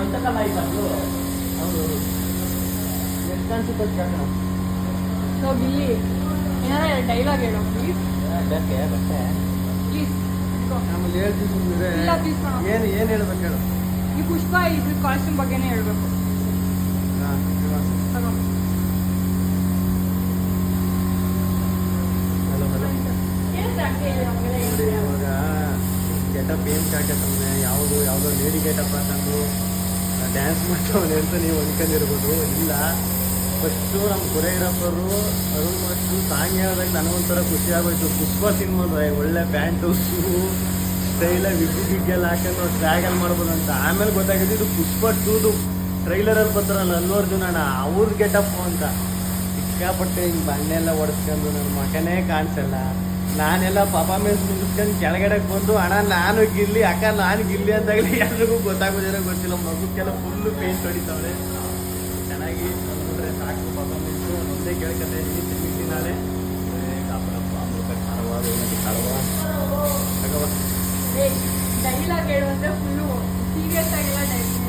ಮಂಟಕಲ್ಲ ಆಯ್ತು ಅದು. ಹೌದು ಎಷ್ಟು ಅನ್ಸುತ್ತೆ ಕೇಳೋಣ. ಸೊ ಗಿಲ್ಲಿ ಏನಾರ ಡೈಲಾಗ್ ಹೇಳೋ ಪ್ಲೀಸ್ ಬೇಕೆ ಬಟ್ಟೆ ಪ್ಲೀಸ್. ಆಮೇಲೆ ಹೇಳ್ತಿದ್ರೆ ಇಲ್ಲ ಪ್ಲೀಸ್ ಕಣೋ. ಏನು ಹೇಳ್ಬೇಕು ಹೇಳು. ಈ ಪುಷ್ಪ ಇದು ಕಾಸ್ಟ್ಯೂಮ್ ಬಗ್ಗೆನೇ ಹೇಳ್ಬೇಕು. ತಗೋ. ಹಲೋ ಹಲೋ ಏನಂತ ಅಡ್ಗೆ ಹೇಳಿ ನಮ್ಗೆಲ್ಲ ಏನು? ಇವಾಗ ಗೆಟಪ್ ಏನು ಕಾಕತ್ತಂದ್ರೆ ಯಾವುದೋ ಲೇಡಿ ಗೆಟಪ್ ಹಾಕೊಂಡು ಡ್ಯಾನ್ಸ್ ಮಾಡ್ತಾವನೆ ಅಂತ ನೀವು ಅನ್ಕೊಂಡಿರ್ಬೋದು. ಇಲ್ಲ, ಫಸ್ಟು ನಮ್ಮ ಕೊರಿಯೋಗ್ರಾಫರು ಅರುಣ್ ಮಾಸ್ಟ್ರು ಸಾಂಗ್ ಹೇಳಿದಾಗ ನನಗೊಂಥರ ಖುಷಿ ಆಗೋಯ್ತು. ಪುಷ್ಪ ಸಿನಿಮಾದ ಒಳ್ಳೆ ಪ್ಯಾಂಟು ಶೂ ಸ್ಟೈಲಾಗಿ ವಿಗ್ಗೆಲ್ಲ ಹಾಕೊಂಡು ಟ್ರ್ಯಾಗಲ್ ಮಾಡ್ಬೋದು ಅಂತ. ಆಮೇಲೆ ಗೊತ್ತಾಗಿದ್ದು ಇದು ಪುಷ್ಪ 2ದು ಟ್ರೈಲರಲ್ಲಿ ಬರ್ತಾರಲ್ಲ ಅಲ್ಲು ಅರ್ಜುನ್ ಅಣ್ಣ ಅವ್ರ ಗೆಟಪ್ಪು ಅಂತ. ಸಿಕ್ಕಾಪಟ್ಟೆ ಹಿಂಗೆ ಬಣ್ಣೆಲ್ಲ ಹೊಡೆಸ್ಕೊಂಡು ನನ್ನ ಮಗನೇ ಕಾಣಿಸಲ್ಲ. ನಾನೆಲ್ಲ ಪರ್ಫಾರ್ಮೆನ್ಸ್ ಮುಗಿಸ್ಕೊಂಡು ಕೆಳಗಡೆಗೆ ಬಂದು ಅಣ್ಣ ನಾನು ಗಿಲ್ಲಿ ಅಕ್ಕ ನಾನು ಗಿಲ್ಲಿ ಅಂತಾಗಲಿ ಎಲ್ರಿಗೂ ಗೊತ್ತಾಗೋದೇನೋ ಗೊತ್ತಿಲ್ಲ. ಮಗುಕ್ಕೆಲ್ಲ ಫುಲ್ಲು ಪೇಂಟ್ ಹೊಡಿತಾವೆ. ಚೆನ್ನಾಗಿ ನೋಡಿದ್ರೆ ಸಾಕು ಪರ್ಫಾರ್ಮೆನ್ಸು. ಒಂದೇ ಕೇಳ್ಕೊತಾ ಇದ್ದೀನಿ ಸೆಮಿಫಿನಾಲೆ ಡೈಲಾಗ್ ಹೇಳು ಅಂದ್ರೆ ಫುಲ್ಲು ಸೀರಿಯಸ್ ಆಗಿಲ್ಲ ಡೈಲಾಗ್